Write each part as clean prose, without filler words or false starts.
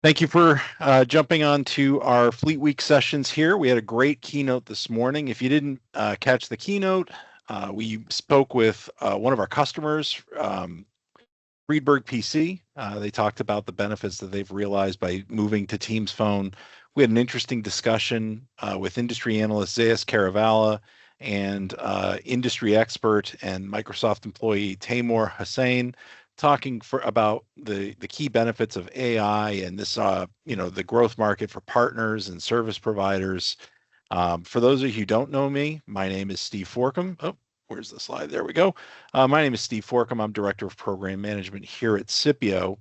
Thank you for jumping on to our Fleet Week sessions here. We had a great keynote this morning. If you didn't catch the keynote, we spoke with one of our customers, Friedberg PC. They talked about the benefits that they've realized by moving to Teams Phone. We had an interesting discussion with industry analyst Zayas Caravala and industry expert and Microsoft employee Taimur Hussain, talking about the key benefits of AI and this, the growth market for partners and service providers. For those of you who don't know me, my name is Steve Forkham. Oh, where's the slide? There we go. My name is Steve Forkham. I'm Director of Program Management here at SIPPIO.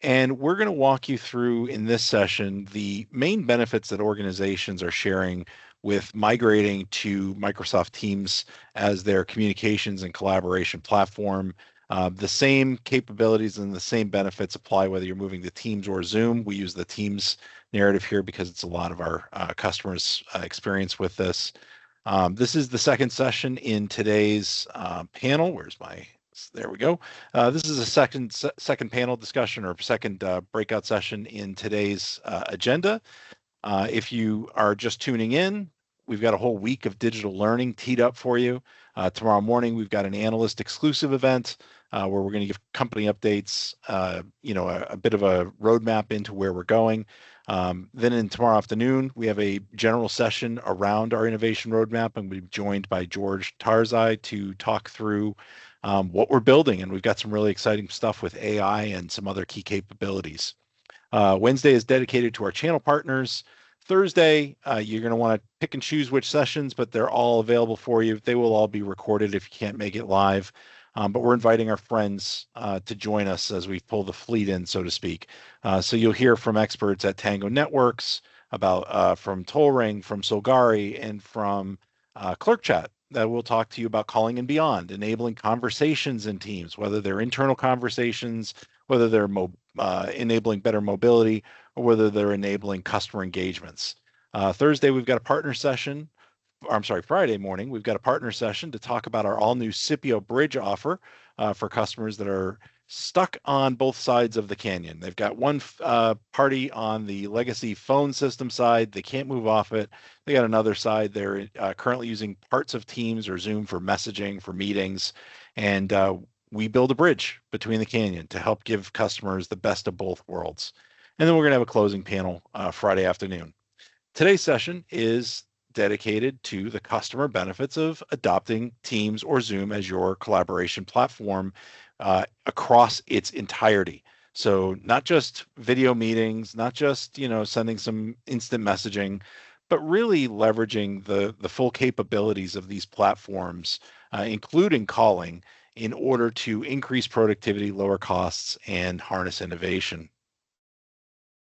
And we're going to walk you through in this session the main benefits that organizations are sharing with migrating to Microsoft Teams as their communications and collaboration platform. The same capabilities and the same benefits apply whether you're moving to Teams or Zoom. We use the Teams narrative here because it's a lot of our customers' experience with this. This is the second session in today's panel. There we go. This is a second panel discussion or second breakout session in today's agenda. If you are just tuning in, we've got a whole week of digital learning teed up for you. Tomorrow morning, we've got an analyst exclusive event where we're going to give company updates, a bit of a roadmap into where we're going. Then in tomorrow afternoon, we have a general session around our innovation roadmap, and we'll be joined by George Tarzai to talk through what we're building. And we've got some really exciting stuff with AI and some other key capabilities. Wednesday is dedicated to our channel partners. Thursday, you're going to want to pick and choose which sessions, but they're all available for you. They will all be recorded if you can't make it live. But we're inviting our friends to join us as we pull the fleet in, so to speak. So you'll hear from experts at Tango Networks, from Tollring, from Solgari, and from ClerkChat that will talk to you about calling and beyond, enabling conversations in Teams, whether they're internal conversations, whether they're enabling better mobility, or whether they're enabling customer engagements. Thursday, we've got a partner session. Friday morning, we've got a partner session to talk about our all-new SIPPIO Bridge offer for customers that are stuck on both sides of the canyon. They've got one party on the legacy phone system side. They can't move off it. They got another side. They're currently using parts of Teams or Zoom for messaging, for meetings. And we build a bridge between the canyon to help give customers the best of both worlds. And then we're going to have a closing panel Friday afternoon. Today's session is dedicated to the customer benefits of adopting Teams or Zoom as your collaboration platform across its entirety. So not just video meetings, not just sending some instant messaging, but really leveraging the full capabilities of these platforms, including calling, in order to increase productivity, lower costs, and harness innovation.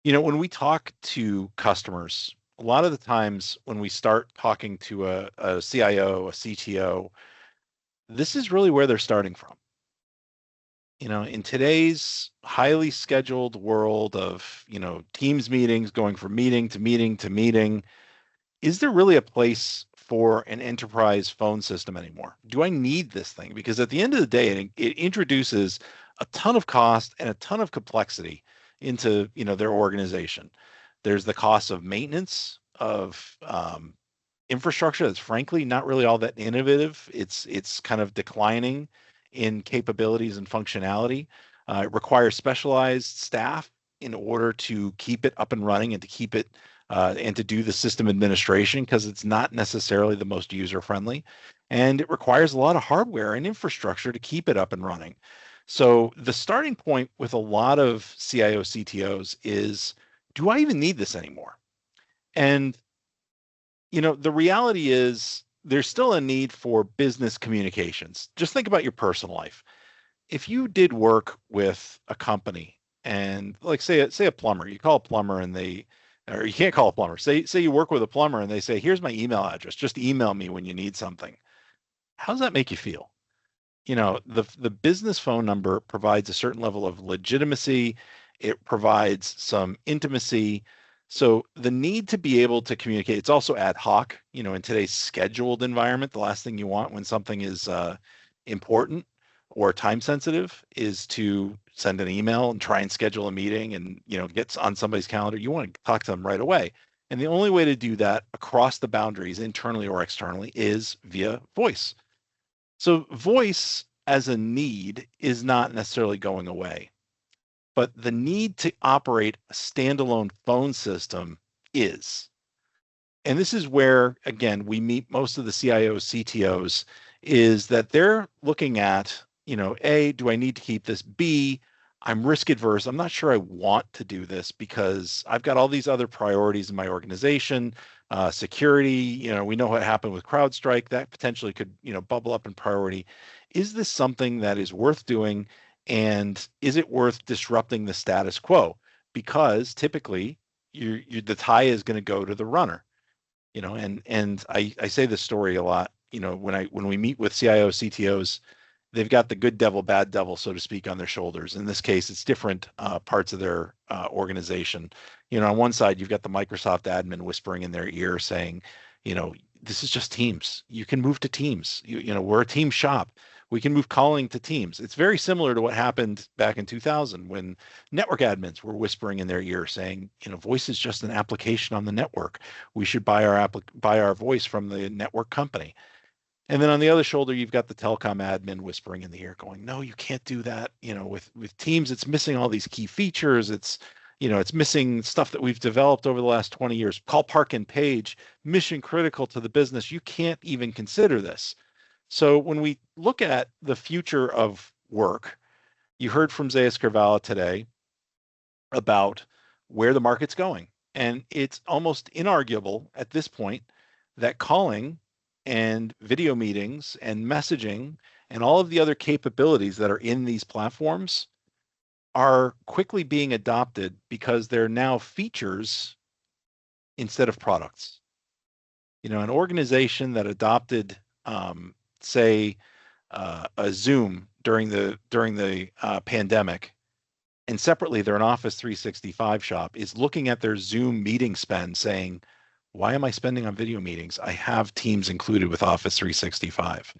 When we talk to customers, a lot of the times when we start talking to a CIO, a CTO, this is really where they're starting from. In today's highly scheduled world of, Teams meetings, going from meeting to meeting to meeting, is there really a place for an enterprise phone system anymore? Do I need this thing? Because at the end of the day, it introduces a ton of cost and a ton of complexity into, their organization. There's the cost of maintenance of infrastructure that's frankly not really all that innovative. It's kind of declining in capabilities and functionality. It requires specialized staff in order to keep it up and running and to keep it and to do the system administration, because it's not necessarily the most user-friendly. And it requires a lot of hardware and infrastructure to keep it up and running. So the starting point with a lot of CIO CTOs is, do I even need this anymore? And, the reality is there's still a need for business communications. Just think about your personal life. If you did work with a company and like say a plumber, you call a plumber and or you can't call a plumber. Say you work with a plumber and they say, here's my email address. Just email me when you need something. How does that make you feel? The business phone number provides a certain level of legitimacy. It provides some intimacy. So the need to be able to communicate, it's also ad hoc, in today's scheduled environment. The last thing you want when something is important or time sensitive is to send an email and try and schedule a meeting and, get on somebody's calendar. You want to talk to them right away. And the only way to do that across the boundaries, internally or externally, is via voice. So voice as a need is not necessarily going away, but the need to operate a standalone phone system is. And this is where, again, we meet most of the CIOs, CTOs, is that they're looking at, A, do I need to keep this? B, I'm risk adverse. I'm not sure I want to do this because I've got all these other priorities in my organization. Security, we know what happened with CrowdStrike. That potentially could, bubble up in priority. Is this something that is worth doing? And is it worth disrupting the status quo? Because typically the tie is going to go to the runner. And I say this story a lot, when we meet with CIOs, CTOs, they've got the good devil, bad devil, so to speak, on their shoulders. In this case, it's different parts of their organization. On one side, you've got the Microsoft admin whispering in their ear saying, this is just Teams. You can move to Teams. We're a team shop. We can move calling to Teams. It's very similar to what happened back in 2000 when network admins were whispering in their ear saying, voice is just an application on the network. We should buy our voice from the network company. And then on the other shoulder, you've got the telecom admin whispering in the ear going, no, you can't do that. With Teams, it's missing all these key features. It's missing stuff that we've developed over the last 20 years. Call, park, and page, mission critical to the business. You can't even consider this. So when we look at the future of work, you heard from Zeus Kervala today about where the market's going. And it's almost inarguable at this point that calling and video meetings and messaging and all of the other capabilities that are in these platforms are quickly being adopted because they're now features instead of products. An organization that adopted, say, a Zoom during the pandemic, and separately they're an Office 365 shop, is looking at their Zoom meeting spend saying, why am I spending on video meetings? I have Teams included with Office 365.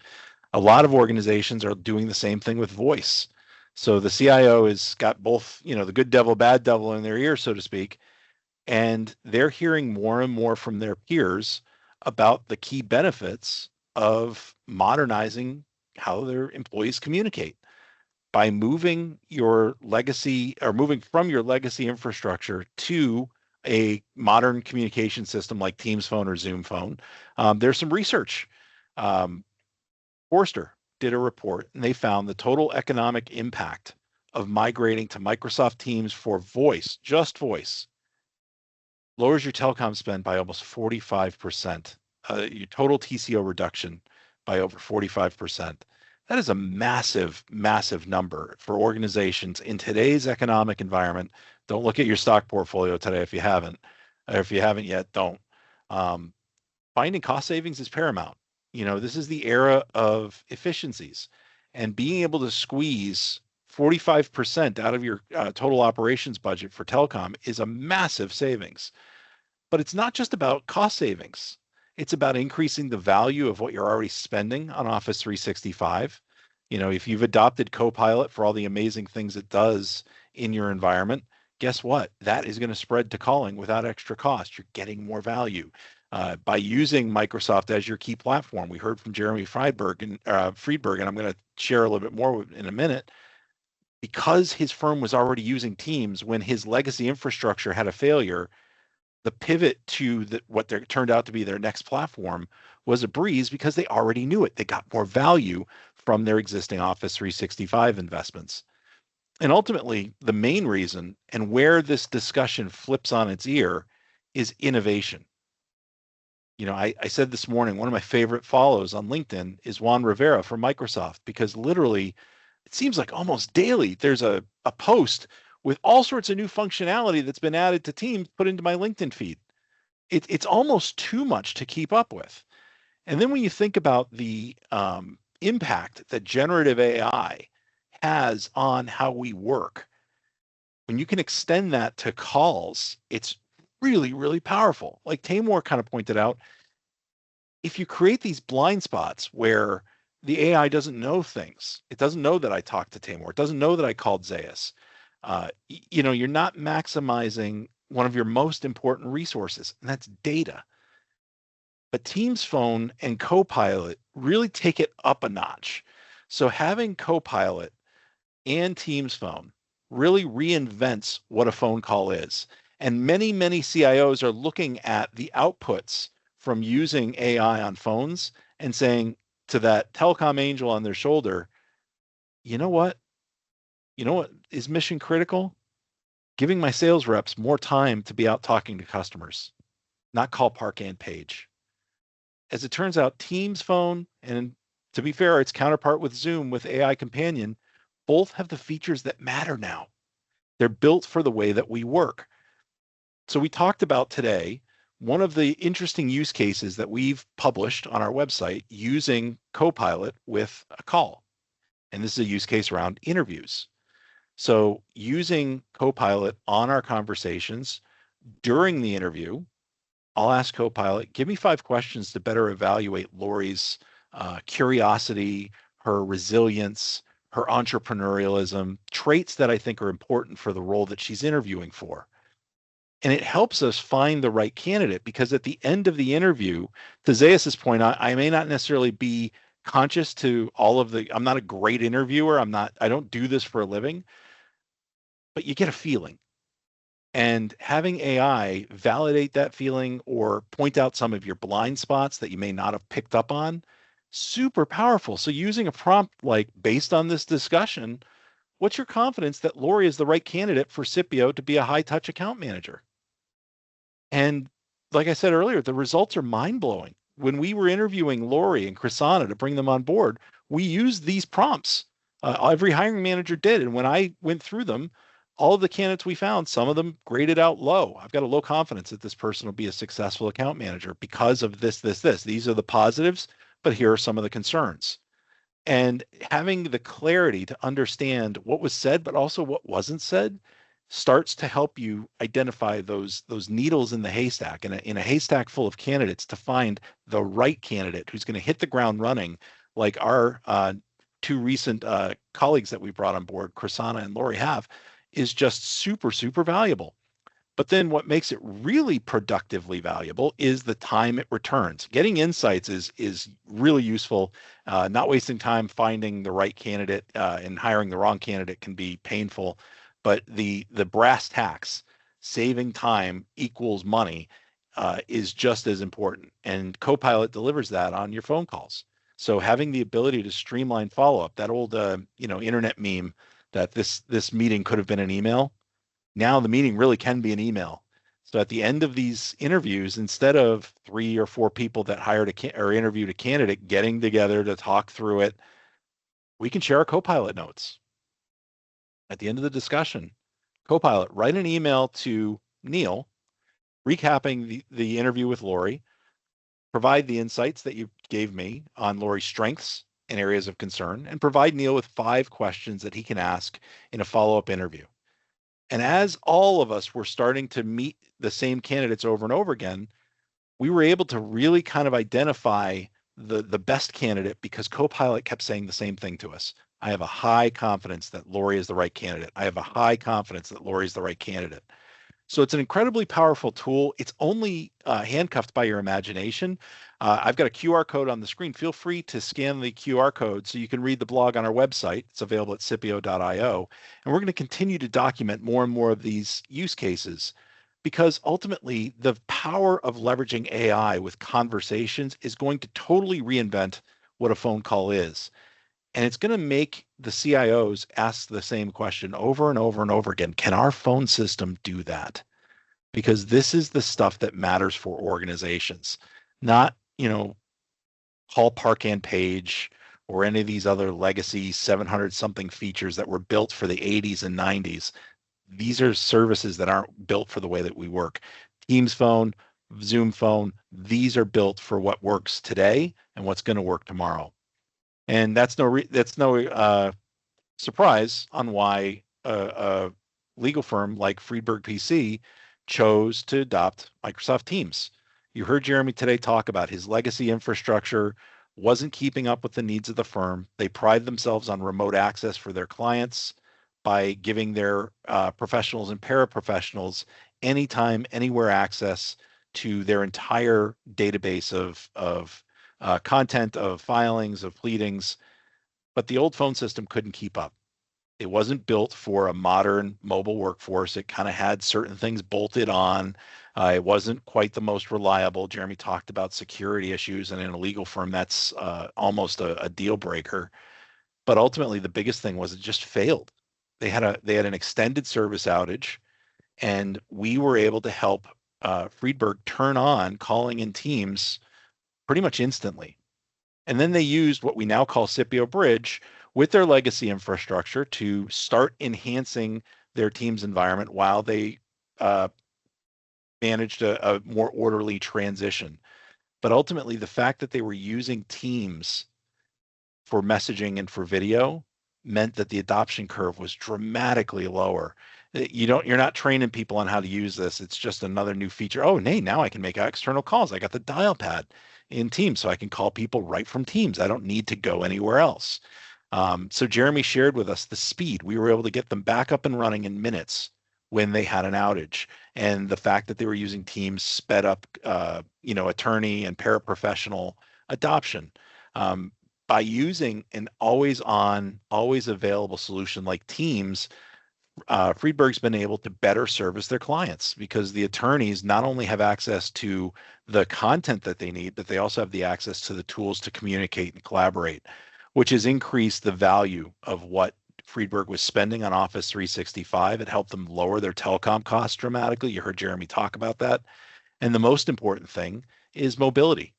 A lot of organizations are doing the same thing with voice. So the CIO has got both, the good devil, bad devil in their ear, so to speak, and they're hearing more and more from their peers about the key benefits of modernizing how their employees communicate by moving your legacy or moving from your legacy infrastructure to a modern communication system like Teams Phone or Zoom Phone. There's some research. Forrester did a report and they found the total economic impact of migrating to Microsoft Teams for voice, just voice, lowers your telecom spend by almost 45%, your total TCO reduction by over 45%. That is a massive, massive number for organizations in today's economic environment. Don't look at your stock portfolio today if you haven't. Or if you haven't yet, don't. Finding cost savings is paramount. This is the era of efficiencies, and being able to squeeze 45% out of your total operations budget for telecom is a massive savings. But it's not just about cost savings. It's about increasing the value of what you're already spending on Office 365. If you've adopted Copilot for all the amazing things it does in your environment, guess what? That is going to spread to calling without extra cost. You're getting more value. By using Microsoft as your key platform. We heard from Jeremy Friedberg, and I'm going to share a little bit more in a minute. Because his firm was already using Teams when his legacy infrastructure had a failure, the pivot to what turned out to be their next platform was a breeze because they already knew it. They got more value from their existing Office 365 investments. And ultimately, the main reason and where this discussion flips on its ear is innovation. I said this morning, one of my favorite follows on LinkedIn is Juan Rivera from Microsoft, because literally it seems like almost daily there's a post with all sorts of new functionality that's been added to Teams put into my LinkedIn feed. It's almost too much to keep up with. And then when you think about the impact that generative AI has on how we work, when you can extend that to calls, it's really, really powerful. Like Tamor kind of pointed out, if you create these blind spots where the AI doesn't know things. It doesn't know that I talked to Tamor. It doesn't know that I called Zayas. You're not maximizing one of your most important resources, and that's data. But Teams Phone and Copilot really take it up a notch. So having Copilot and Teams Phone really reinvents what a phone call is. And many, many CIOs are looking at the outputs from using AI on phones and saying to that telecom angel on their shoulder, you know what? You know what is mission critical? Giving my sales reps more time to be out talking to customers, not call park and page. As it turns out, Teams Phone and, to be fair, its counterpart with Zoom with AI Companion both have the features that matter now. They're built for the way that we work. So we talked about today one of the interesting use cases that we've published on our website using Copilot with a call. And this is a use case around interviews. So using Copilot on our conversations during the interview, I'll ask Copilot, give me 5 questions to better evaluate Lori's curiosity, her resilience, her entrepreneurialism, traits that I think are important for the role that she's interviewing for. And it helps us find the right candidate, because at the end of the interview, to Zayas's point, I may not necessarily be conscious to all of I'm not a great interviewer. I don't do this for a living, but you get a feeling. And having AI validate that feeling or point out some of your blind spots that you may not have picked up on, super powerful. So using a prompt like, based on this discussion, what's your confidence that Lori is the right candidate for SIPPIO to be a high touch account manager? And like I said earlier, the results are mind blowing. When we were interviewing Lori and Chrisana to bring them on board, we used these prompts. Every hiring manager did. And when I went through them, all of the candidates we found, some of them graded out low. I've got a low confidence that this person will be a successful account manager because of this, this, this. These are the positives, but here are some of the concerns. And having the clarity to understand what was said, but also what wasn't said, starts to help you identify those needles in the haystack, in a haystack full of candidates, to find the right candidate who's going to hit the ground running, like our 2 recent colleagues that we brought on board, Chrisana and Lori, have, is just super, super valuable. But then what makes it really productively valuable is the time it returns. Getting insights is really useful. Not wasting time finding the right candidate and hiring the wrong candidate can be painful. But the brass tacks, saving time equals money, is just as important. And Copilot delivers that on your phone calls. So having the ability to streamline follow-up, that old internet meme that this meeting could have been an email. Now the meeting really can be an email. So at the end of these interviews, instead of 3 or 4 people that hired or interviewed a candidate getting together to talk through it, we can share our Copilot notes. At the end of the discussion, Copilot, write an email to Neil recapping the interview with Lori, provide the insights that you gave me on Lori's strengths and areas of concern, and provide Neil with 5 questions that he can ask in a follow-up interview. And as all of us were starting to meet the same candidates over and over again, we were able to really kind of identify the best candidate, because Copilot kept saying the same thing to us. I have a high confidence that Lori is the right candidate. I have a high confidence that Lori is the right candidate. So it's an incredibly powerful tool. It's only handcuffed by your imagination. I've got a QR code on the screen. Feel free to scan the QR code so you can read the blog on our website. It's available at SIPPIO.io. And we're going to continue to document more and more of these use cases, because ultimately the power of leveraging AI with conversations is going to totally reinvent what a phone call is. And it's going to make the CIOs ask the same question over and over and over again. Can our phone system do that? Because this is the stuff that matters for organizations, not, call park and page or any of these other legacy 700 something features that were built for the 80s and 90s. These are services that aren't built for the way that we work. Teams phone, Zoom phone, these are built for what works today and what's going to work tomorrow. And that's no surprise on why a legal firm like Friedberg PC chose to adopt Microsoft Teams. You heard Jeremy today talk about his legacy infrastructure, wasn't keeping up with the needs of the firm. They pride themselves on remote access for their clients by giving their professionals and paraprofessionals anytime, anywhere access to their entire database of content, of filings, of pleadings. But the old phone system couldn't keep up. It wasn't built for a modern mobile workforce. It kind of had certain things bolted on. It wasn't quite the most reliable. Jeremy talked about security issues, and in a legal firm, that's almost a deal breaker. But ultimately, the biggest thing was it just failed. They had an extended service outage, and we were able to help Friedberg turn on calling in Teams pretty much instantly. And then they used what we now call SIPPIO Bridge with their legacy infrastructure to start enhancing their Teams environment while they uh, managed a more orderly transition. But ultimately, the fact that they were using Teams for messaging and for video meant that the adoption curve was dramatically lower. You're not training people on how to use this. It's just another new feature. Oh, hey, now I can make external calls. I got the dial pad in Teams, so I can call people right from Teams. I don't need to go anywhere else. So Jeremy shared with us the speed. We were able to get them back up and running in minutes when they had an outage, and the fact that they were using Teams sped up, attorney and paraprofessional adoption. By using an always on, always available solution like Teams, Friedberg's been able to better service their clients because the attorneys not only have access to the content that they need, but they also have the access to the tools to communicate and collaborate, which has increased the value of what Friedberg was spending on Office 365. It helped them lower their telecom costs dramatically. You heard Jeremy talk about that. And the most important thing is mobility.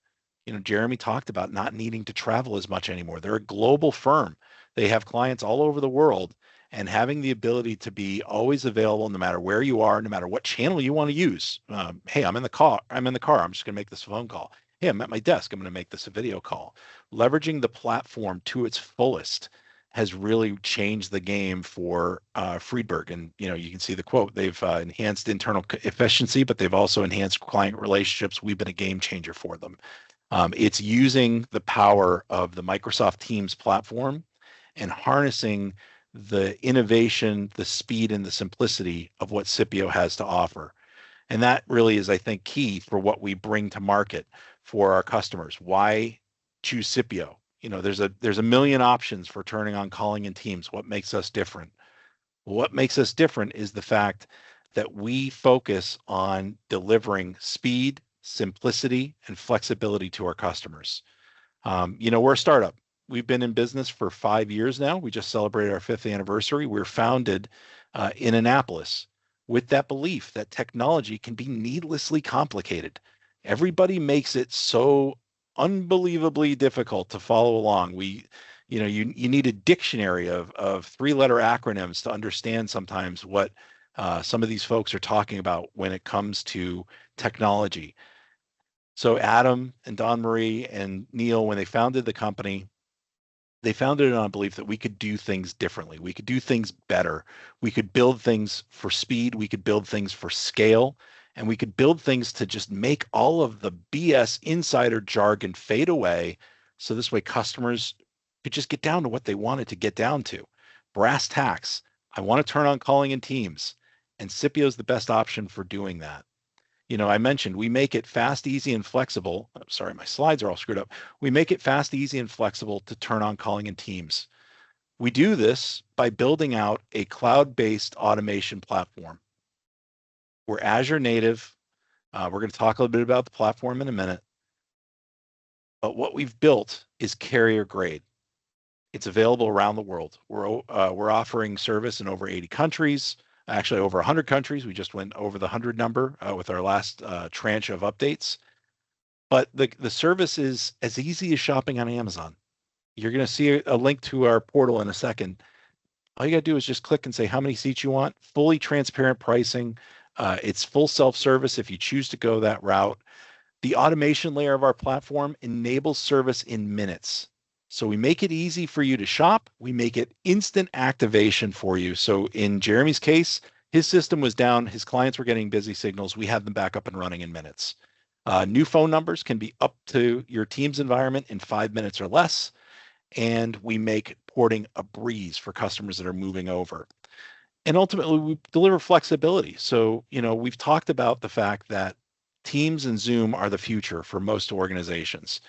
Jeremy talked about not needing to travel as much anymore. They're a global firm. They have clients all over the world, and having the ability to be always available no matter where you are, no matter what channel you want to use. Hey, I'm in the car. I'm just going to make this a phone call. Hey, I'm at my desk. I'm going to make this a video call. Leveraging the platform to its fullest has really changed the game for Friedberg. And you can see the quote. They've enhanced internal efficiency, but they've also enhanced client relationships. We've been a game changer for them. It's using the power of the Microsoft Teams platform and harnessing the innovation, the speed, and the simplicity of what SIPPIO has to offer. And that really is, I think, key for what we bring to market for our customers. Why choose SIPPIO? There's a million options for turning on calling in Teams. What makes us different? What makes us different is the fact that we focus on delivering speed, simplicity, and flexibility to our customers. We're a startup. We've been in business for 5 years now. We just celebrated our 5th anniversary. We were founded in Annapolis with that belief that technology can be needlessly complicated. Everybody makes it so unbelievably difficult to follow along. You need a dictionary of 3-letter acronyms to understand sometimes what some of these folks are talking about when it comes to technology. So Adam and Don Marie and Neil, when they founded the company, they founded it on a belief that we could do things differently. We could do things better. We could build things for speed. We could build things for scale. And we could build things to just make all of the BS insider jargon fade away. So this way customers could just get down to what they wanted to get down to. Brass tacks. I want to turn on calling in Teams. And SIPPIO is the best option for doing that. I mentioned we make it fast, easy, and flexible. I'm sorry, my slides are all screwed up. We make it fast, easy, and flexible to turn on calling in Teams. We do this by building out a cloud-based automation platform. We're Azure native. We're going to talk a little bit about the platform in a minute. But what we've built is carrier grade. It's available around the world. We're offering service in over 80 countries. Actually, over 100 countries. We just went over the 100 number with our last tranche of updates. But the service is as easy as shopping on Amazon. You're going to see a link to our portal in a second. All you got to do is just click and say how many seats you want. Fully transparent pricing. It's full self-service if you choose to go that route. The automation layer of our platform enables service in minutes. So we make it easy for you to shop. We make it instant activation for you. So in Jeremy's case, his system was down. His clients were getting busy signals. We had them back up and running in minutes. New phone numbers can be up to your Teams environment in 5 minutes or less, and we make porting a breeze for customers that are moving over. And ultimately, we deliver flexibility. So, we've talked about the fact that Teams and Zoom are the future for most organizations.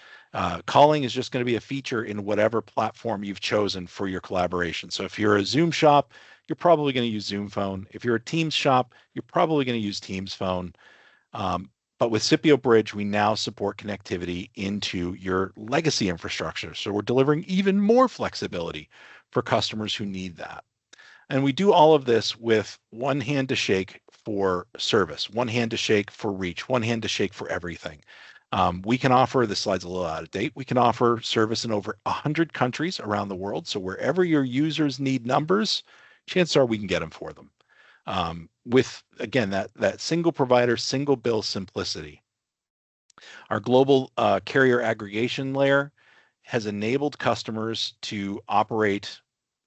Calling is just going to be a feature in whatever platform you've chosen for your collaboration. So if you're a Zoom shop, you're probably going to use Zoom Phone. If you're a Teams shop, you're probably going to use Teams Phone. But with SIPPIO Bridge, we now support connectivity into your legacy infrastructure. So we're delivering even more flexibility for customers who need that. And we do all of this with one hand to shake for service, one hand to shake for reach, one hand to shake for everything. We can offer, this slide's a little out of date, we can offer service in over 100 countries around the world. So wherever your users need numbers, chances are we can get them for them. With, again, that single provider, single bill simplicity. Our global carrier aggregation layer has enabled customers to operate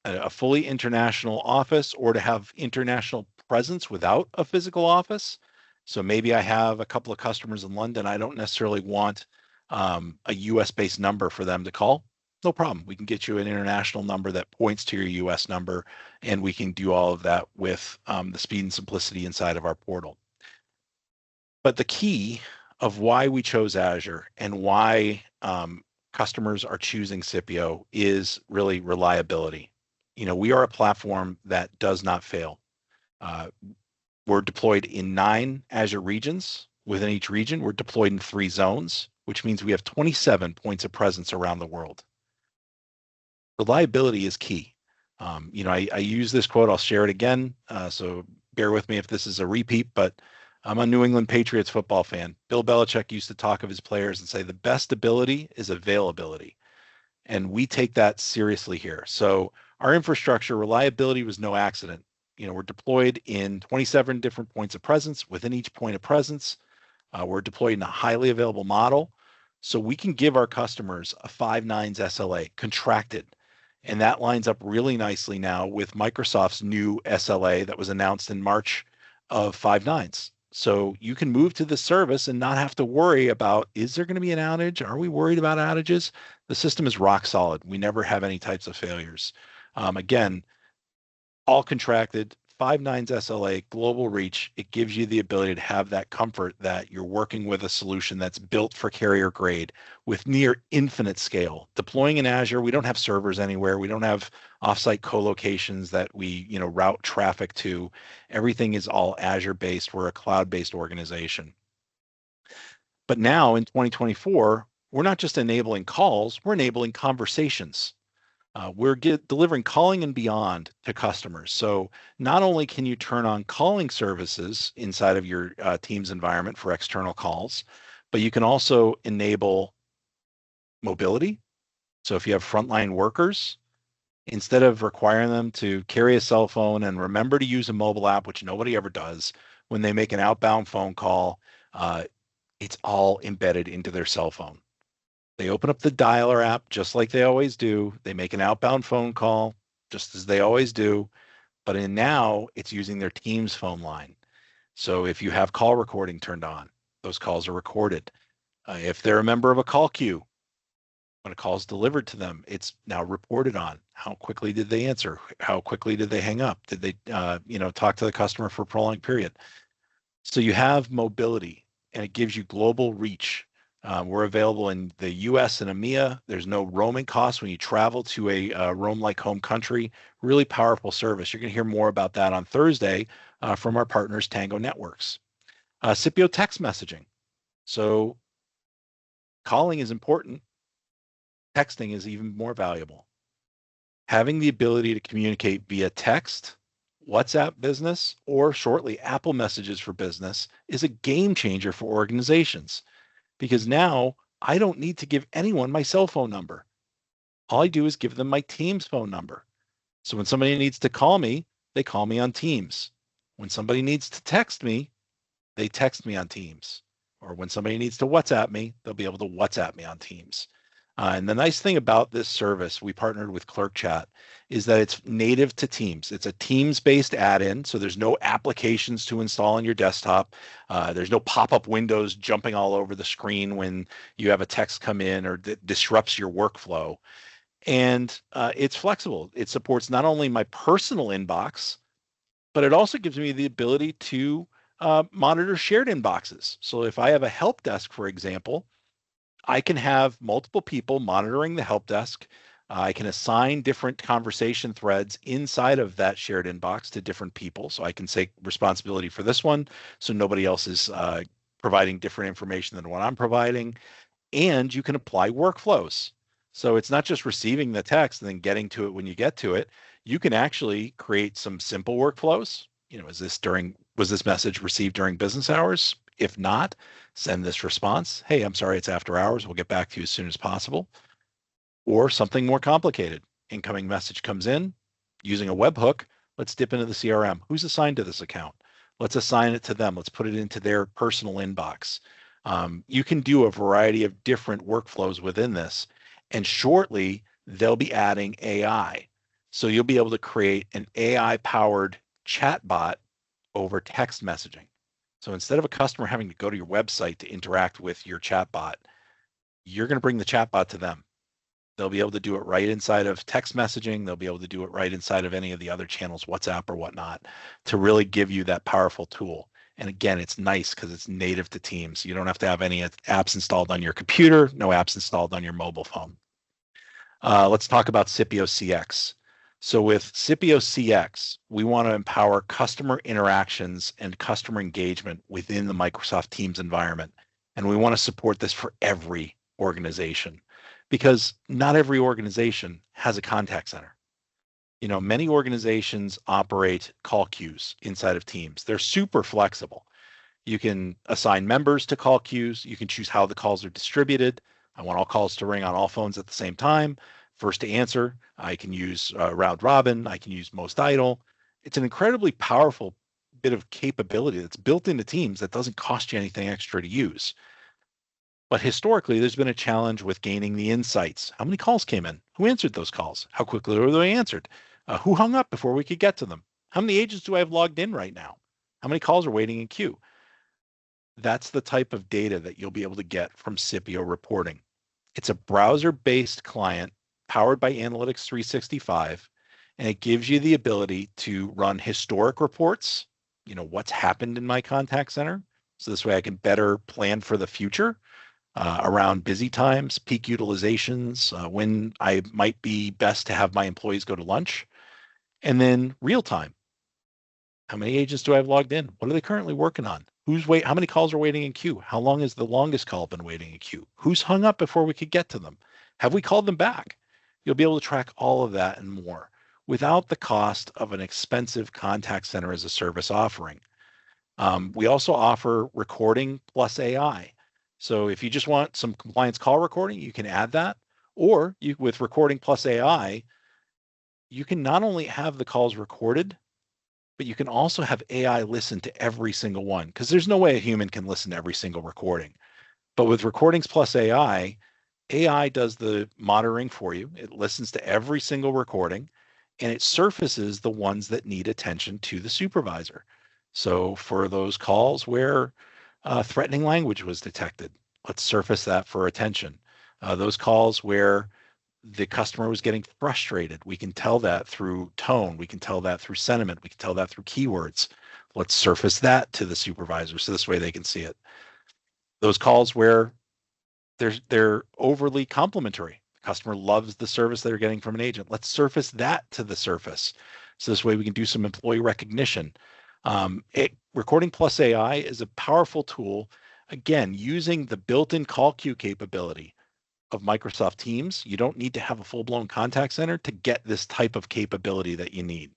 a fully international office or to have international presence without a physical office. So maybe I have a couple of customers in London. I don't necessarily want a US based number for them to call. No problem. We can get you an international number that points to your US number, and we can do all of that with the speed and simplicity inside of our portal. But the key of why we chose Azure and why customers are choosing SIPPIO is really reliability. We are a platform that does not fail. We're deployed in 9 Azure regions. Within each region, we're deployed in 3 zones, which means we have 27 points of presence around the world. Reliability is key. I use this quote, I'll share it again, so bear with me if this is a repeat, but I'm a New England Patriots football fan. Bill Belichick used to talk of his players and say the best ability is availability. And we take that seriously here. So our infrastructure reliability was no accident. We're deployed in 27 different points of presence. Within each point of presence, we're deployed in a highly available model. So we can give our customers a 5 nines SLA contracted. And that lines up really nicely now with Microsoft's new SLA that was announced in March of 5 nines. So you can move to the service and not have to worry about, is there going to be an outage? Are we worried about outages? The system is rock solid. We never have any types of failures. Again, all contracted, 5 nines SLA, global reach. It gives you the ability to have that comfort that you're working with a solution that's built for carrier grade with near infinite scale. Deploying in Azure, we don't have servers anywhere. We don't have offsite co-locations that we route traffic to. Everything is all Azure based. We're a cloud-based organization. But now in 2024, we're not just enabling calls, we're enabling conversations. We're delivering calling and beyond to customers. So not only can you turn on calling services inside of your Teams environment for external calls, but you can also enable mobility. So if you have frontline workers, instead of requiring them to carry a cell phone and remember to use a mobile app, which nobody ever does, when they make an outbound phone call, it's all embedded into their cell phone. They open up the dialer app just like they always do. They make an outbound phone call just as they always do. But now it's using their Teams phone line. So if you have call recording turned on, those calls are recorded. If they're a member of a call queue, when a call is delivered to them, it's now reported on. How quickly did they answer? How quickly did they hang up? Did they, talk to the customer for a prolonged period? So you have mobility, and it gives you global reach. We're available in the US and EMEA. There's no roaming costs when you travel to a roam-like home country. Really powerful service. You're going to hear more about that on Thursday from our partners, Tango Networks. SIPPIO text messaging. So calling is important. Texting is even more valuable. Having the ability to communicate via text, WhatsApp Business, or shortly Apple Messages for Business is a game changer for organizations. Because now I don't need to give anyone my cell phone number. All I do is give them my Teams phone number. So when somebody needs to call me, they call me on Teams. When somebody needs to text me, they text me on Teams. Or when somebody needs to WhatsApp me, they'll be able to WhatsApp me on Teams. And the nice thing about this service, we partnered with ClerkChat, is that it's native to Teams. It's a Teams-based add-in, so there's no applications to install on your desktop. There's no pop-up windows jumping all over the screen when you have a text come in or that disrupts your workflow. And it's flexible. It supports not only my personal inbox, but it also gives me the ability to monitor shared inboxes. So if I have a help desk, for example, I can have multiple people monitoring the help desk. I can assign different conversation threads inside of that shared inbox to different people. So I can take responsibility for this one, so nobody else is providing different information than what I'm providing. And you can apply workflows. So it's not just receiving the text and then getting to it when you get to it. You can actually create some simple workflows. Was this message received during business hours? If not, send this response. Hey, I'm sorry, it's after hours. We'll get back to you as soon as possible. Or something more complicated. Incoming message comes in using a webhook. Let's dip into the CRM. Who's assigned to this account? Let's assign it to them. Let's put it into their personal inbox. You can do a variety of different workflows within this. And shortly, they'll be adding AI. So you'll be able to create an AI-powered chatbot over text messaging. So instead of a customer having to go to your website to interact with your chatbot, you're going to bring the chatbot to them. They'll be able to do it right inside of text messaging. They'll be able to do it right inside of any of the other channels, WhatsApp or whatnot, to really give you that powerful tool. And again, it's nice because it's native to Teams. You don't have to have any apps installed on your computer, no apps installed on your mobile phone. Let's talk about SIPPIO CX. So with SIPPIO CX, we want to empower customer interactions and customer engagement within the Microsoft Teams environment. And we want to support this for every organization, because not every organization has a contact center. Many organizations operate call queues inside of Teams. They're super flexible. You can assign members to call queues. You can choose how the calls are distributed. I want all calls to ring on all phones at the same time. First to answer, I can use round robin. I can use most idle. It's an incredibly powerful bit of capability that's built into Teams that doesn't cost you anything extra to use. But historically, there's been a challenge with gaining the insights. How many calls came in? Who answered those calls? How quickly were they answered? Who hung up before we could get to them? How many agents do I have logged in right now? How many calls are waiting in queue? That's the type of data that you'll be able to get from SIPPIO reporting. It's a browser-based client powered by Analytics 365, and it gives you the ability to run historic reports, what's happened in my contact center. So this way I can better plan for the future around busy times, peak utilizations, when I might be best to have my employees go to lunch, and then real time. How many agents do I have logged in? What are they currently working on? How many calls are waiting in queue? How long has the longest call been waiting in queue? Who's hung up before we could get to them? Have we called them back? You'll be able to track all of that and more without the cost of an expensive contact center as a service offering. We also offer recording plus AI. So if you just want some compliance call recording, you can add that. Or with recording plus AI, you can not only have the calls recorded, but you can also have AI listen to every single one, because there's no way a human can listen to every single recording. But with recordings plus AI, AI does the monitoring for you. It listens to every single recording, and it surfaces the ones that need attention to the supervisor. So for those calls where threatening language was detected, let's surface that for attention. Those calls where the customer was getting frustrated, we can tell that through tone, we can tell that through sentiment, we can tell that through keywords. Let's surface that to the supervisor so this way they can see it. Those calls where they're overly complimentary, the customer loves the service they're getting from an agent, let's surface that to the surface so this way we can do some employee recognition. Recording plus AI is a powerful tool, again, using the built-in call queue capability of Microsoft Teams. You don't need to have a full-blown contact center to get this type of capability that you need.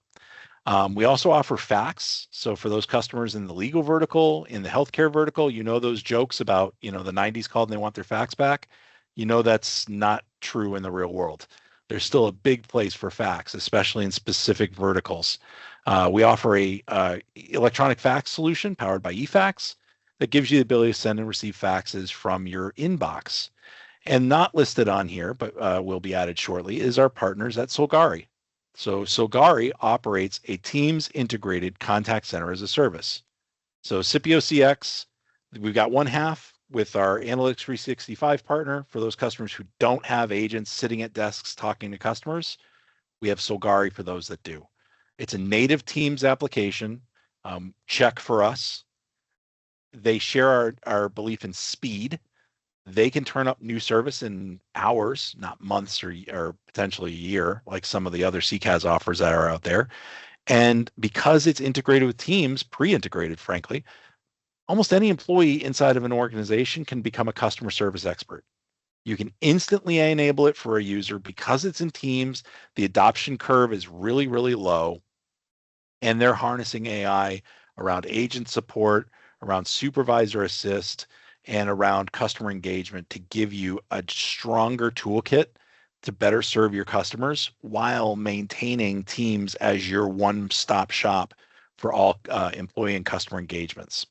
We also offer fax. So for those customers in the legal vertical, in the healthcare vertical, those jokes about, the 90s called and they want their fax back. That's not true in the real world. There's still a big place for fax, especially in specific verticals. We offer a electronic fax solution powered by eFax that gives you the ability to send and receive faxes from your inbox. And not listed on here, but will be added shortly, is our partners at Solgari. So Solgari operates a Teams integrated contact center as a service. So SIPPIO CX, we've got one half with our Analytics 365 partner for those customers who don't have agents sitting at desks talking to customers. We have Solgari for those that do. It's a native Teams application. Check for us. They share our belief in speed. They can turn up new service in hours, not months or potentially a year, like some of the other CCaaS offers that are out there. And because it's integrated with Teams, pre-integrated, frankly, almost any employee inside of an organization can become a customer service expert. You can instantly enable it for a user because it's in Teams. The adoption curve is really, really low. And they're harnessing AI around agent support, around supervisor assist, and around customer engagement to give you a stronger toolkit to better serve your customers while maintaining Teams as your one-stop shop for all employee and customer engagements.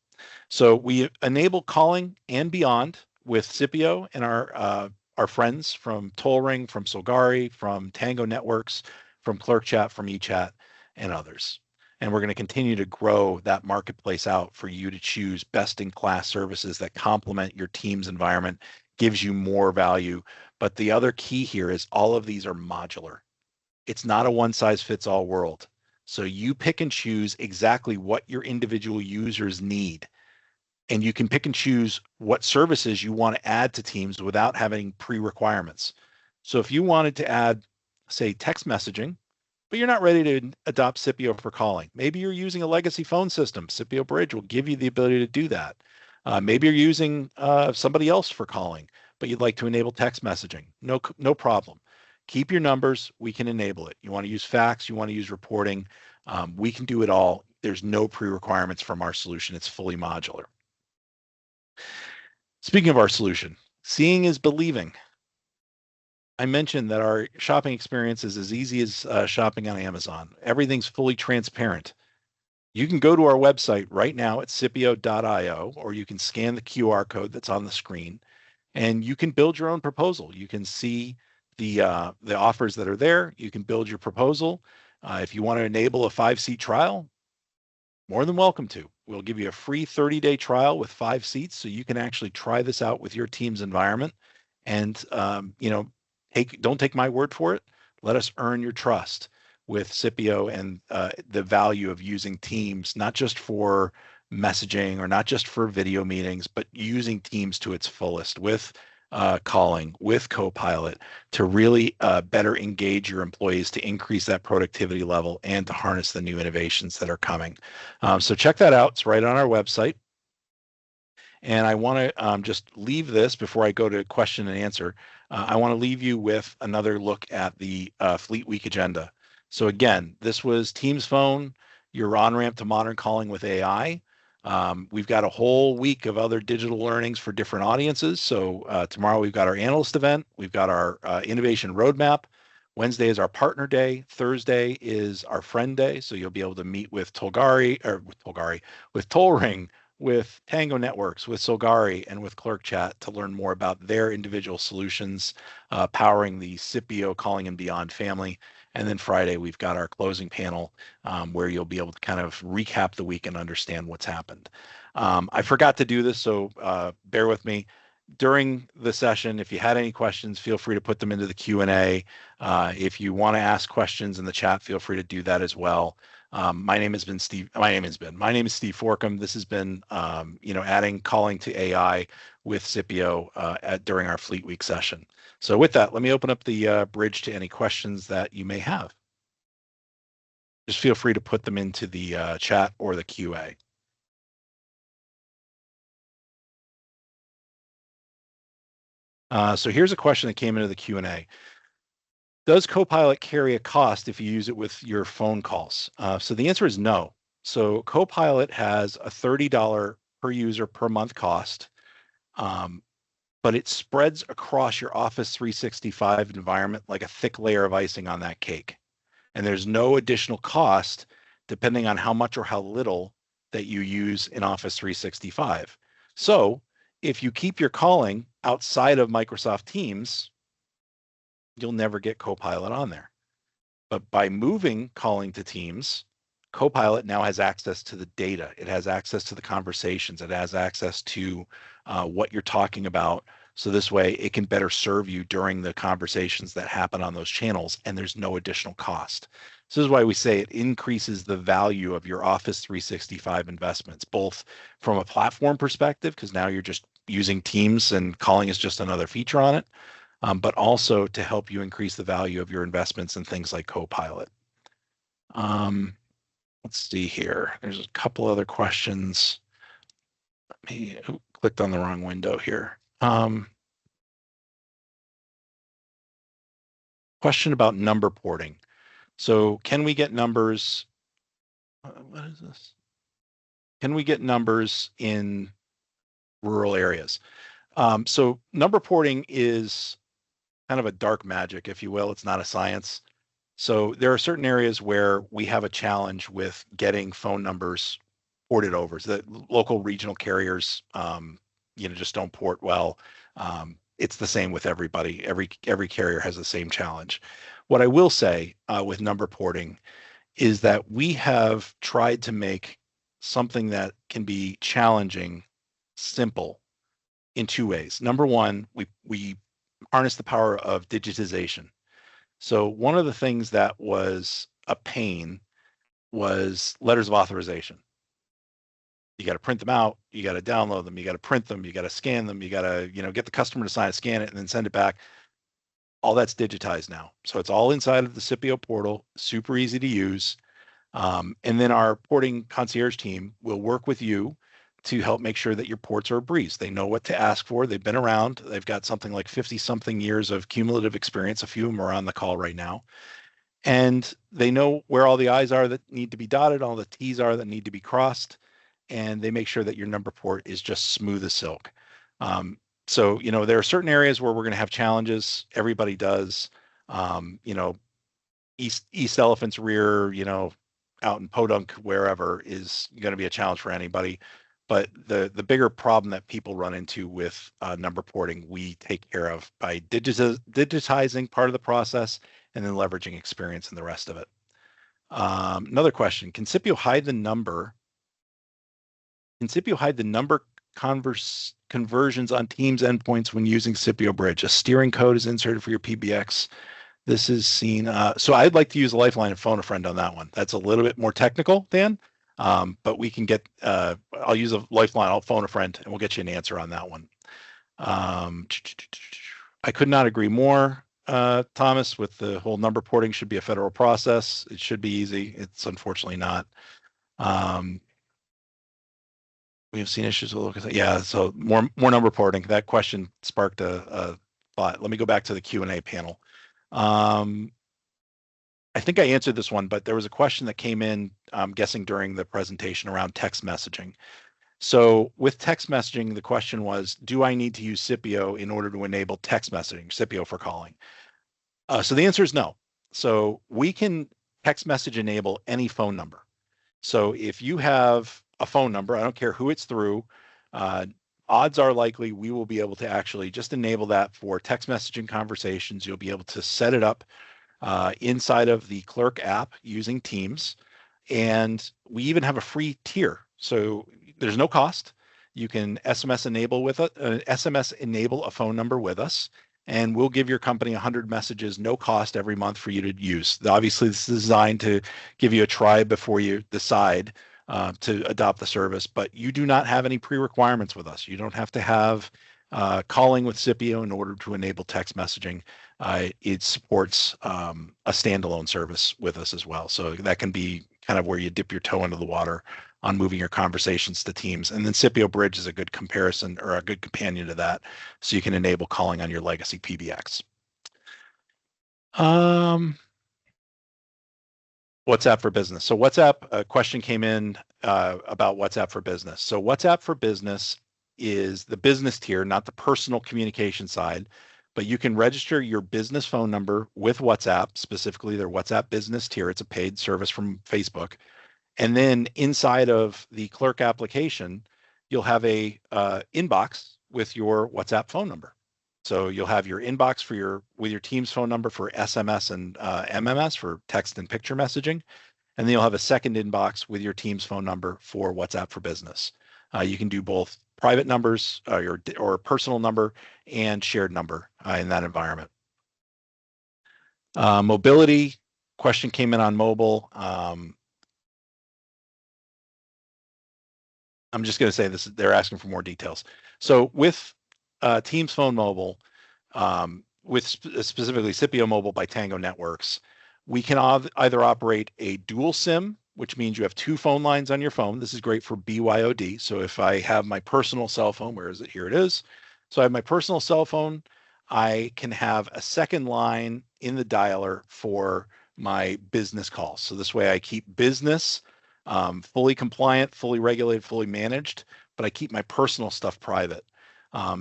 So we enable calling and beyond with SIPPIO and our friends from Tollring, from Solgari, from Tango Networks, from ClerkChat, from eChat, and others. And we're going to continue to grow that marketplace out for you to choose best-in-class services that complement your team's environment, gives you more value. But the other key here is all of these are modular. It's not a one-size-fits-all world. So you pick and choose exactly what your individual users need. And you can pick and choose what services you want to add to Teams without having pre-requirements. So if you wanted to add, say, text messaging, but you're not ready to adopt SIPPIO for calling. Maybe you're using a legacy phone system. SIPPIO Bridge will give you the ability to do that. Maybe you're using somebody else for calling, but you'd like to enable text messaging. No problem. Keep your numbers. We can enable it. You want to use fax, you want to use reporting. We can do it all. There's no pre-requirements from our solution. It's fully modular. Speaking of our solution, seeing is believing. I mentioned that our shopping experience is as easy as shopping on Amazon. Everything's fully transparent. You can go to our website right now at SIPPIO.io, or you can scan the QR code that's on the screen, and you can build your own proposal. You can see the offers that are there. You can build your proposal. If you want to enable a 5-seat trial, more than welcome to. We'll give you a free 30-day trial with 5 seats, so you can actually try this out with your team's environment. And don't take my word for it. Let us earn your trust with SIPPIO and the value of using Teams, not just for messaging or not just for video meetings, but using Teams to its fullest with calling, with Copilot to really better engage your employees to increase that productivity level and to harness the new innovations that are coming. So check that out. It's right on our website. And I want to just leave this before I go to question and answer. I want to leave you with another look at the Fleet Week agenda. So again, this was Teams Phone, your on-ramp to modern calling with AI. We've got a whole week of other digital learnings for different audiences. So tomorrow we've got our analyst event. We've got our innovation roadmap. Wednesday is our partner day. Thursday is our friend day. So you'll be able to meet with Tollring, with Tango Networks, with Solgari, and with ClerkChat to learn more about their individual solutions powering the SIPPIO Calling and Beyond family. And then Friday, we've got our closing panel where you'll be able to kind of recap the week and understand what's happened. I forgot to do this, so bear with me. During the session, if you had any questions, feel free to put them into the Q&A. If you want to ask questions in the chat, feel free to do that as well. My name is Steve Forkum. This has been, adding calling to AI with SIPPIO during our Fleet Week session. So with that, let me open up the bridge to any questions that you may have. Just feel free to put them into the chat or the QA. So here's a question that came into the Q&A. Does Copilot carry a cost if you use it with your phone calls? So the answer is no. So Copilot has a $30 per user per month cost, but it spreads across your Office 365 environment like a thick layer of icing on that cake. And there's no additional cost depending on how much or how little that you use in Office 365. So if you keep your calling outside of Microsoft Teams, you'll never get Copilot on there. But by moving calling to Teams, Copilot now has access to the data. It has access to the conversations. It has access to what you're talking about. So this way it can better serve you during the conversations that happen on those channels, and there's no additional cost. So this is why we say it increases the value of your Office 365 investments, both from a platform perspective, because now you're just using Teams and calling is just another feature on it, but also to help you increase the value of your investments in things like Copilot. Let's see here. There's a couple other questions. Clicked on the wrong window here. Question about number porting. So can we get numbers? What is this? Can we get numbers in rural areas? So number porting is kind of a dark magic, if you will. It's not a science. So there are certain areas where we have a challenge with getting phone numbers ported over. So the local regional carriers, just don't port well. It's the same with everybody. Every carrier has the same challenge. What I will say with number porting is that we have tried to make something that can be challenging simple in two ways. Number one, we harness the power of digitization. So one of the things that was a pain was letters of authorization. You got to print them out, you got to download them, you got to print them, you got to scan them, you got to, get the customer to sign it, scan it, and then send it back. All that's digitized now. So it's all inside of the SIPPIO portal, super easy to use. And then our porting concierge team will work with you to help make sure that your ports are a breeze. They know what to ask for. They've been around. They've got something like 50 something years of cumulative experience. A few of them are on the call right now. And they know where all the I's are that need to be dotted, all the T's are that need to be crossed. And they make sure that your number port is just smooth as silk. So, there are certain areas where we're going to have challenges. Everybody does. East Elephant's Rear, out in Podunk, wherever, is going to be a challenge for anybody. But the bigger problem that people run into with number porting, we take care of by digitizing part of the process and then leveraging experience in the rest of it. Another question: Can SIPPIO hide the number? Can SIPPIO hide the number conversions on Teams endpoints when using SIPPIO Bridge? A steering code is inserted for your PBX. This is seen. So I'd like to use a Lifeline and phone a friend on that one. That's a little bit more technical, Dan. But we can get, I'll use a Lifeline, I'll phone a friend, and we'll get you an answer on that one. I could not agree more, Thomas, with the whole number porting should be a federal process. It should be easy. It's unfortunately not. We have seen issues with, yeah, so more number porting. That question sparked a thought. Let me go back to the Q&A panel. I think I answered this one, but there was a question that came in, I'm guessing during the presentation, around text messaging. So with text messaging, the question was, do I need to use SIPPIO in order to enable text messaging, SIPPIO for calling? So the answer is no. So we can text message enable any phone number. So if you have a phone number, I don't care who it's through, odds are likely we will be able to actually just enable that for text messaging conversations. You'll be able to set it up inside of the Clerk app using Teams. And we even have a free tier. So there's no cost. You can SMS enable a phone number with us, and we'll give your company 100 messages, no cost, every month for you to use. Obviously, this is designed to give you a try before you decide to adopt the service, but you do not have any pre-requirements with us. You don't have to have calling with SIPPIO in order to enable text messaging. It supports a standalone service with us as well. So that can be kind of where you dip your toe into the water on moving your conversations to Teams. And then SIPPIO Bridge is a good comparison or a good companion to that. So you can enable calling on your legacy PBX. WhatsApp for Business. So WhatsApp, a question came in about WhatsApp for Business. So WhatsApp for Business is the business tier, not the personal communication side, but you can register your business phone number with WhatsApp, specifically their WhatsApp business tier. It's a paid service from Facebook. And then inside of the Clerk application, you'll have a inbox with your WhatsApp phone number. So you'll have your inbox with your team's phone number for SMS and MMS for text and picture messaging, and then you'll have a second inbox with your team's phone number for WhatsApp for Business. You can do both private numbers or personal number and shared number in that environment. Mobility question came in on mobile. I'm just going to say this, they're asking for more details. So with Teams Phone Mobile, with specifically SIPPIO Mobile by Tango Networks, we can either operate a dual SIM, which means you have two phone lines on your phone. This is great for BYOD. So if I have my personal cell phone, where is it? Here it is. So I have my personal cell phone. I can have a second line in the dialer for my business calls. So this way I keep business fully compliant, fully regulated, fully managed, but I keep my personal stuff private.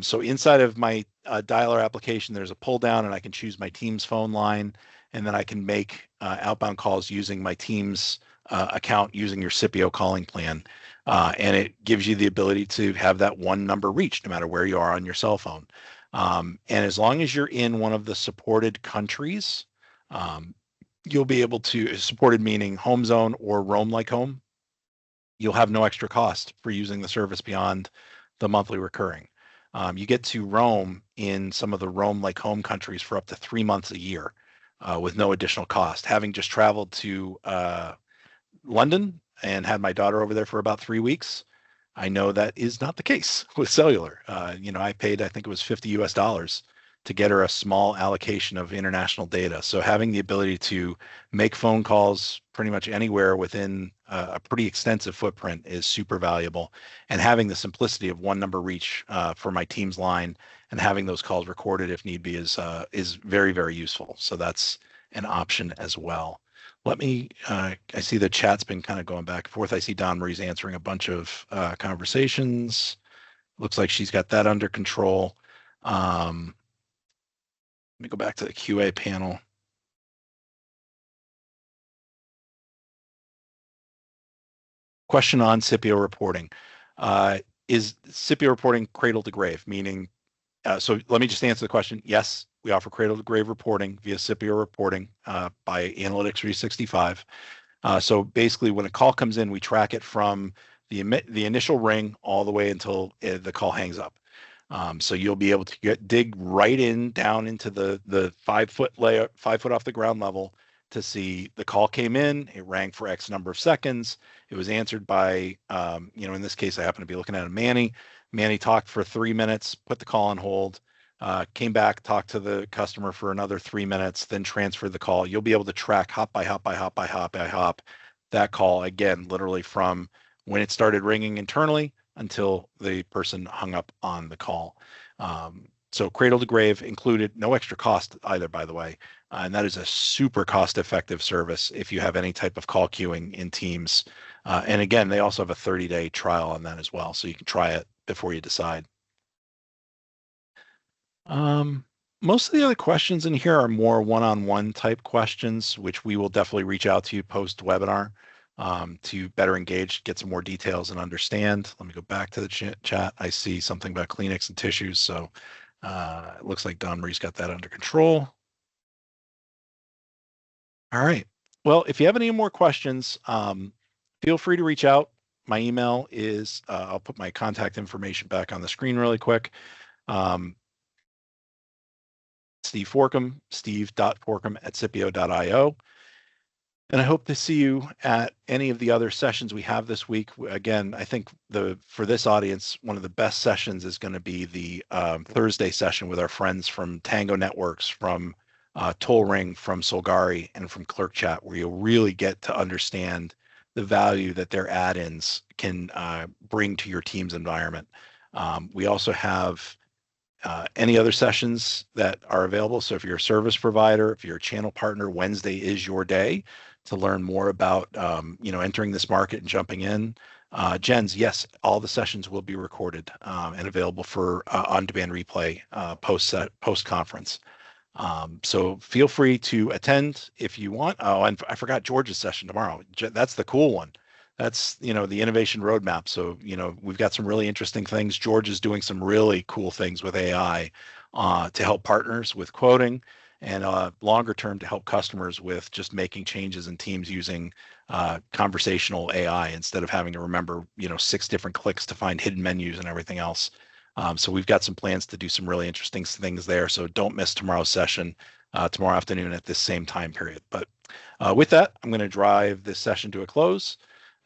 So inside of my dialer application, there's a pull down and I can choose my Teams phone line, and then I can make outbound calls using my Teams account using your SIPPIO calling plan. And it gives you the ability to have that one number reached no matter where you are on your cell phone. And as long as you're in one of the supported countries, you'll be able to, supported meaning home zone or roam like home, you'll have no extra cost for using the service beyond the monthly recurring. You get to roam in some of the roam like home countries for up to 3 months a year with no additional cost. Having just traveled to London and had my daughter over there for about 3 weeks, I know that is not the case with cellular. I paid, I think it was $50 to get her a small allocation of international data. So having the ability to make phone calls pretty much anywhere within a pretty extensive footprint is super valuable. And having the simplicity of one number reach for my Teams line and having those calls recorded if need be is very, very useful. So that's an option as well. I see the chat's been kind of going back and forth. I see Don Marie's answering a bunch of conversations. Looks like she's got that under control. Let me go back to the QA panel. Question on SIPPIO reporting. Is SIPPIO reporting cradle to grave? Meaning, so let me just answer the question. Yes, we offer cradle to grave reporting via SIPPIO reporting by Analytics 365. So basically, when a call comes in, we track it from the initial ring all the way until the call hangs up. So you'll be able to dig right down into the 5 foot layer, 5 foot off the ground level to see the call came in, it rang for X number of seconds. It was answered by, in this case, I happen to be looking at a Manny. Manny talked for 3 minutes, put the call on hold, came back, talked to the customer for another 3 minutes, then transferred the call. You'll be able to track hop by hop by hop by hop by hop that call again, literally from when it started ringing internally until the person hung up on the call. So cradle to grave included, no extra cost either, by the way. And that is a super cost-effective service if you have any type of call queuing in Teams. And again, they also have a 30-day trial on that as well, so you can try it before you decide. Most of the other questions in here are more one-on-one type questions, which we will definitely reach out to you post-webinar to better engage, get some more details and understand. Let me go back to the chat. I see something about Kleenex and tissues, so it looks like Don Marie's got that under control. All right. Well, if you have any more questions, feel free to reach out. My email is, I'll put my contact information back on the screen really quick. Steve Forcum, steve.forcum@sippio.io. And I hope to see you at any of the other sessions we have this week. Again, I think for this audience, one of the best sessions is going to be the Thursday session with our friends from Tango Networks, from Tollring, from Solgari, and from ClerkChat, where you'll really get to understand the value that their add-ins can bring to your team's environment. We also have any other sessions that are available. So if you're a service provider, if you're a channel partner, Wednesday is your day to learn more about entering this market and jumping in. Jens, yes, all the sessions will be recorded and available for on-demand replay post conference. So feel free to attend if you want. Oh, and I forgot George's session tomorrow. That's the cool one. that's the innovation roadmap. So we've got some really interesting things. George is doing some really cool things with AI to help partners with quoting, and longer term to help customers with just making changes in teams using conversational AI instead of having to remember 6 different clicks to find hidden menus and everything else. So we've got some plans to do some really interesting things there. So don't miss tomorrow's session tomorrow afternoon at this same time period. But with that, I'm going to drive this session to a close.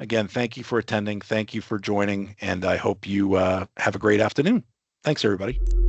Again, thank you for attending. Thank you for joining, and I hope you have a great afternoon. Thanks, everybody.